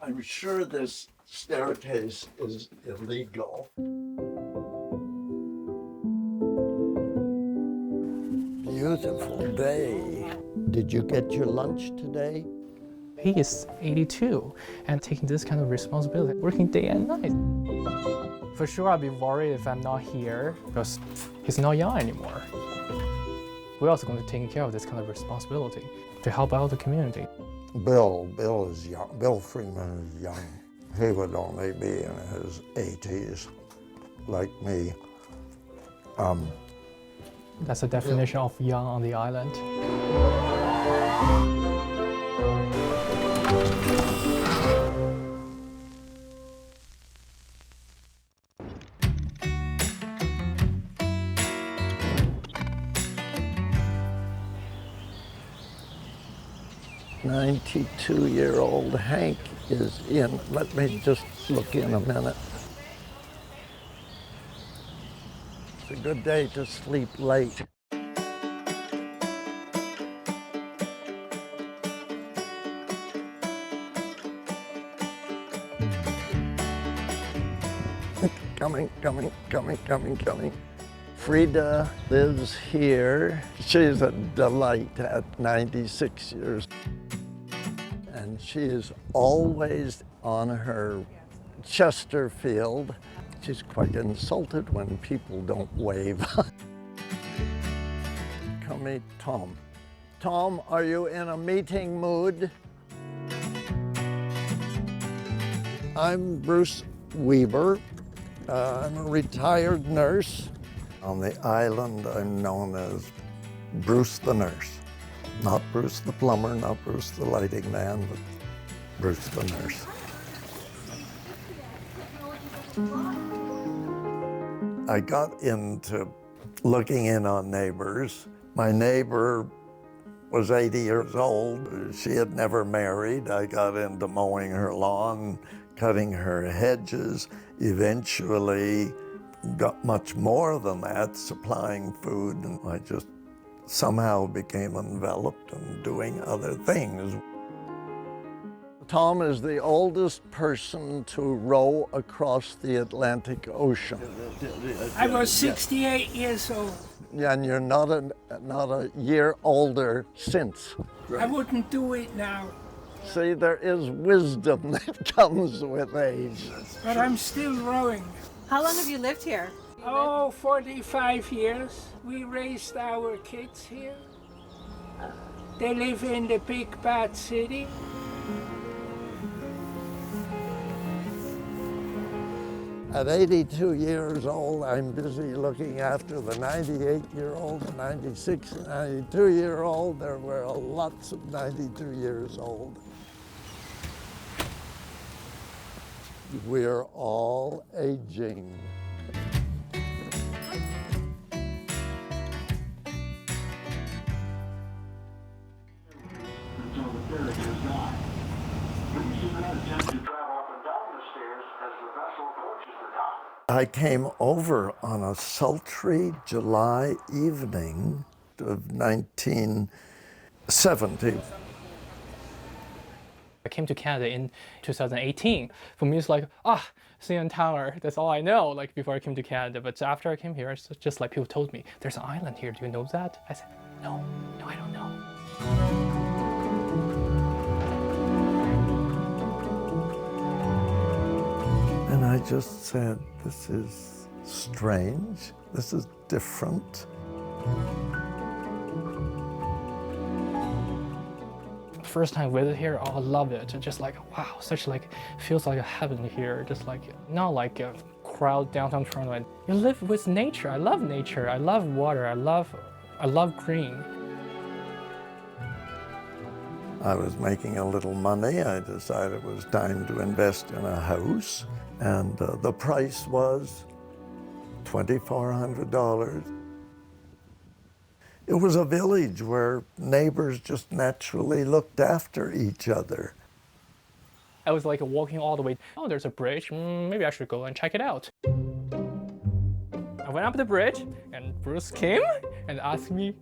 I'm sure this staircase is illegal. Beautiful day. Did you get your lunch today? He is 82 and taking this kind of responsibility, working day and night. For sure, I'll be worried if I'm not here because he's not young anymore. We're also going to take care of this kind of responsibility to help out the community. Bill is young. Bill Freeman is young. He would only be in his 80s, like me. That's the definition of young on the island. "92-year-old Hank is in." Let me just look in a minute. It's a good day to sleep late. Coming. Freda lives here. She's a delight at 96 years. And she is always on her Chesterfield. She's quite insulted when people don't wave. Come meet Tom. Tom, are you in a meeting mood? I'm Bruce Weber. I'm a retired nurse. On the island, I'm known as Bruce the nurse. Not Bruce the plumber, not Bruce the lighting man, but Bruce the nurse. I got into looking in on neighbors. My neighbor was 80 years old. She had never married. I got into mowing her lawn, cutting her hedges, eventually got much more than that, supplying food, and I just somehow became enveloped in doing other things. Tom is the oldest person to row across the Atlantic Ocean. I was 68 years old. Yeah, and you're not a year older since. I wouldn't do it now, See, there is wisdom that comes with age. but I'm still rowing. How long have you lived here? Oh, 45 years. We raised our kids here. They live in the big bad city. At 82 years old, I'm busy looking after the 98-year-old, 96, and 92-year-old. There were lots of 92 years old. We're all aging. Until the carriage is gone. Please do not attempt to travel up and down the stairs as the vessel approaches the dock. I came over on a sultry July evening of 1970. I came to Canada in 2018. For me, it's like, CN Tower, that's all I know, like before I came to Canada. But after I came here, it's just like people told me, there's an island here, do you know that? I said, no, I don't know. And I just said, this is strange, this is different. First time visit here, I love it. Just like, wow, such like, feels like a heaven here. Just like, not like a crowd downtown Toronto. And you live with nature. I love nature. I love water. I love green. I was making a little money. I decided it was time to invest in a house. And the price was $2,400. It was a village where neighbors just naturally looked after each other. I was like walking all the way. Oh, there's a bridge. Maybe I should go and check it out. I went up the bridge and Bruce came and asked me,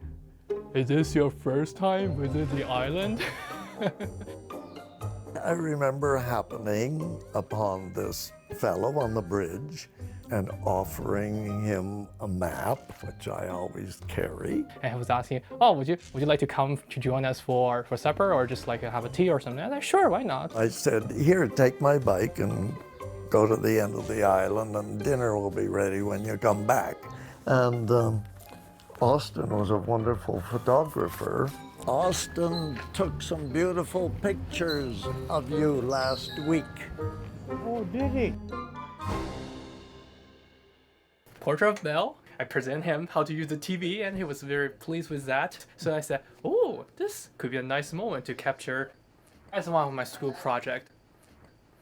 is this your first time visiting the island? I remember happening upon this fellow on the bridge and offering him a map, which I always carry. And he was asking, oh, would you like to come to join us for supper or just like have a tea or something? I was like, sure, why not? I said, here, take my bike and go to the end of the island and dinner will be ready when you come back. And Austin was a wonderful photographer. Austin took some beautiful pictures of you last week. Oh, did he? Portrait of Mel. I presented him how to use the TV and he was very pleased with that. So I said, oh, this could be a nice moment to capture as one of my school projects.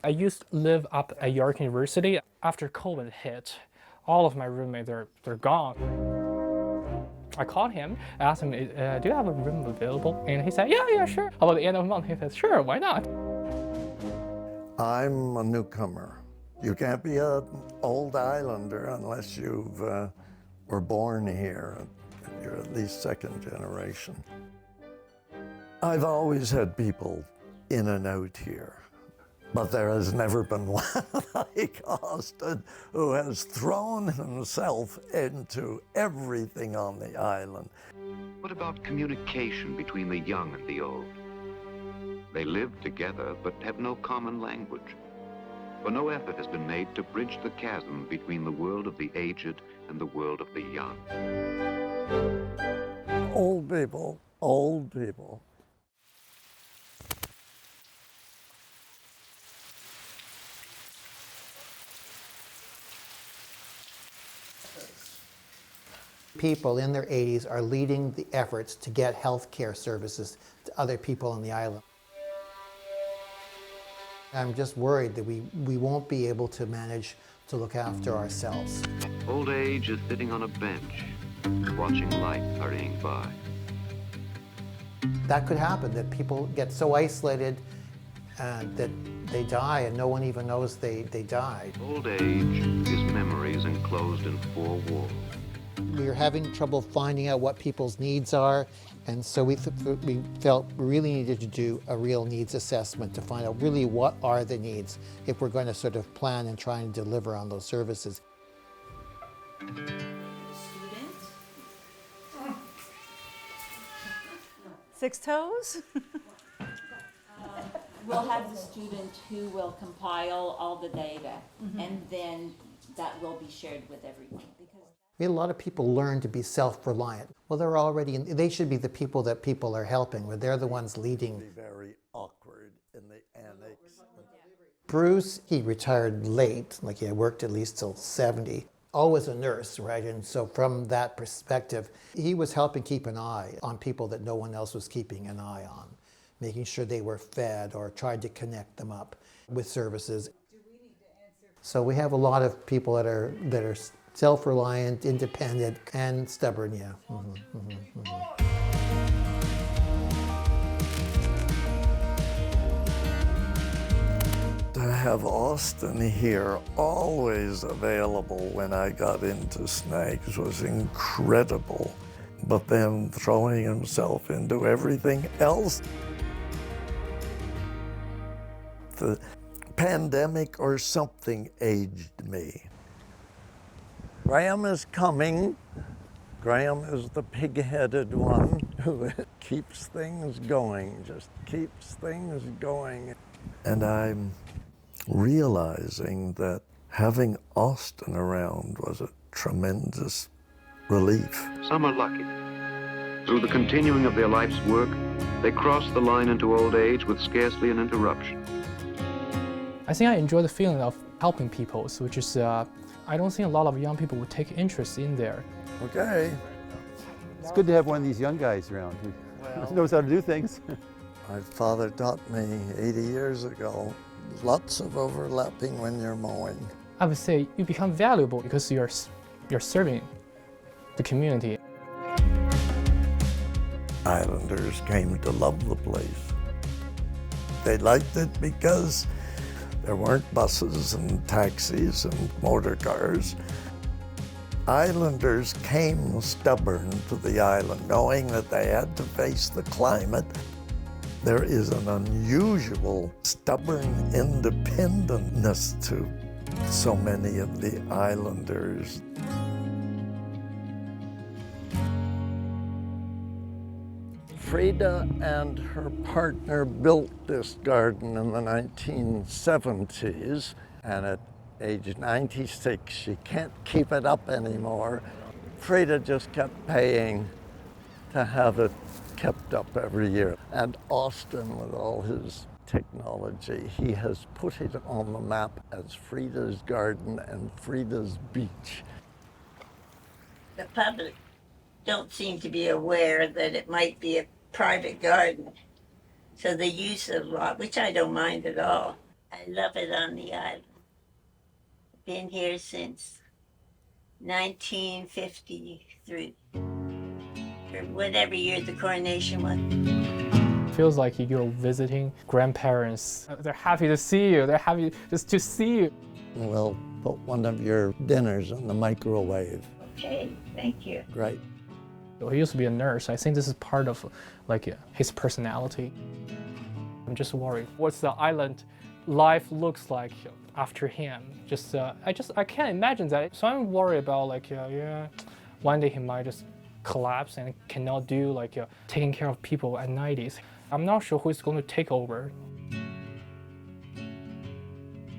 I used to live up at York University. After COVID hit, all of my roommates, they're gone. I called him, asked him, do you have a room available? And he said, yeah, sure. About the end of the month, he said, sure, why not? I'm a newcomer. You can't be an old islander unless you were born here. You're at least second generation. I've always had people in and out here, but there has never been one like Austin who has thrown himself into everything on the island. What about communication between the young and the old? They live together but have no common language. For no effort has been made to bridge the chasm between the world of the aged and the world of the young. Old people, old people. People in their 80s are leading the efforts to get health care services to other people on the island. I'm just worried that we won't be able to manage to look after ourselves. Old age is sitting on a bench, watching life hurrying by. That could happen, that people get so isolated that they die and no one even knows they died. Old age is memories enclosed in four walls. We were having trouble finding out what people's needs are, and so we felt we really needed to do a real needs assessment to find out really what are the needs if we're going to sort of plan and try and deliver on those services. Six toes? We'll have the student who will compile all the data, and then that will be shared with everyone. We had a lot of people learn to be self-reliant. Well, they're already, they should be the people that people are helping, where they're the ones leading. Very awkward in the annex. Bruce, he retired late, like he had worked at least till 70. Always a nurse, right? And so from that perspective, he was helping keep an eye on people that no one else was keeping an eye on, making sure they were fed or tried to connect them up with services. So we have a lot of people that are self-reliant, independent, and stubborn, yeah. To have Austin here always available when I got into snags was incredible. But then throwing himself into everything else. The pandemic or something aged me. Graham is coming. Graham is the pig-headed one who keeps things going, just keeps things going. And I'm realizing that having Austin around was a tremendous relief. Some are lucky. Through the continuing of their life's work, they cross the line into old age with scarcely an interruption. I think I enjoy the feeling of helping people, which is I don't think a lot of young people would take interest in there. Okay. It's good to have one of these young guys around who knows how to do things. My father taught me 80 years ago, lots of overlapping when you're mowing. I would say you become valuable because you're serving the community. Islanders came to love the place. They liked it because there weren't buses and taxis and motor cars. Islanders came stubborn to the island, knowing that they had to face the climate. There is an unusual, stubborn independentness to so many of the islanders. Freda and her partner built this garden in the 1970s, and at age 96, she can't keep it up anymore. Freda just kept paying to have it kept up every year. And Austin, with all his technology, he has put it on the map as Freda's Garden and Freda's Beach. The public don't seem to be aware that it might be a private garden. So the use of the lot, which I don't mind at all. I love it on the island. Been here since 1953, or whatever year the coronation was. It feels like you're visiting grandparents. They're happy to see you. They're happy just to see you. We'll put one of your dinners in the microwave. Okay, thank you. Great. He used to be a nurse. I think this is part of his personality. I'm just worried. What's the island life looks like after him? I can't imagine that. So I'm worried about one day he might just collapse and cannot do taking care of people at 90s. I'm not sure who's going to take over.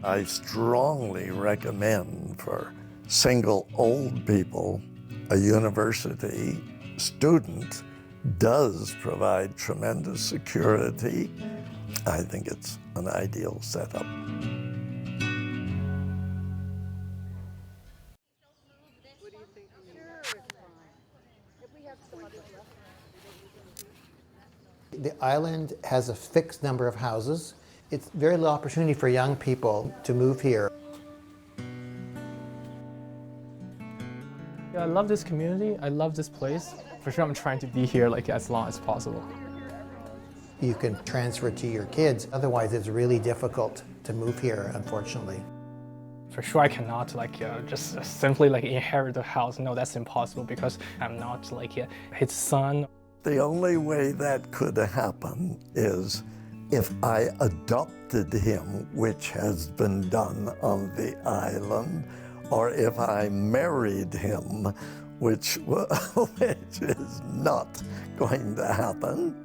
I strongly recommend for single old people, a university student does provide tremendous security. I think it's an ideal setup. The island has a fixed number of houses. It's very little opportunity for young people to move here. Yeah, I love this community. I love this place. For sure, I'm trying to be here as long as possible. You can transfer it to your kids. Otherwise, it's really difficult to move here, unfortunately. For sure, I cannot just simply inherit the house. No, that's impossible because I'm not his son. The only way that could happen is if I adopted him, which has been done on the island, or if I married him, which is not going to happen.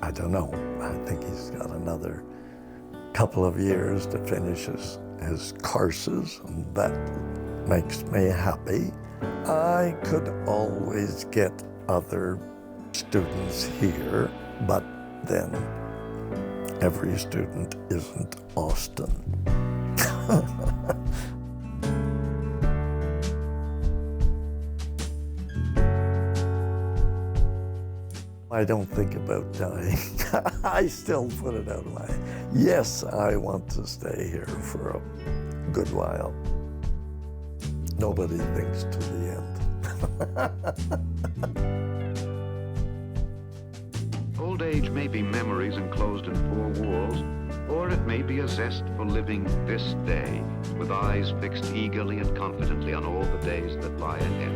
I don't know. I think he's got another couple of years to finish his courses, and that makes me happy. I could always get other students here, but then every student isn't Austin. I don't think about dying. I still put it out of my head. Yes, I want to stay here for a good while. Nobody thinks to the end. Old age may be memories enclosed in four walls, or it may be a zest for living this day, with eyes fixed eagerly and confidently on all the days that lie ahead.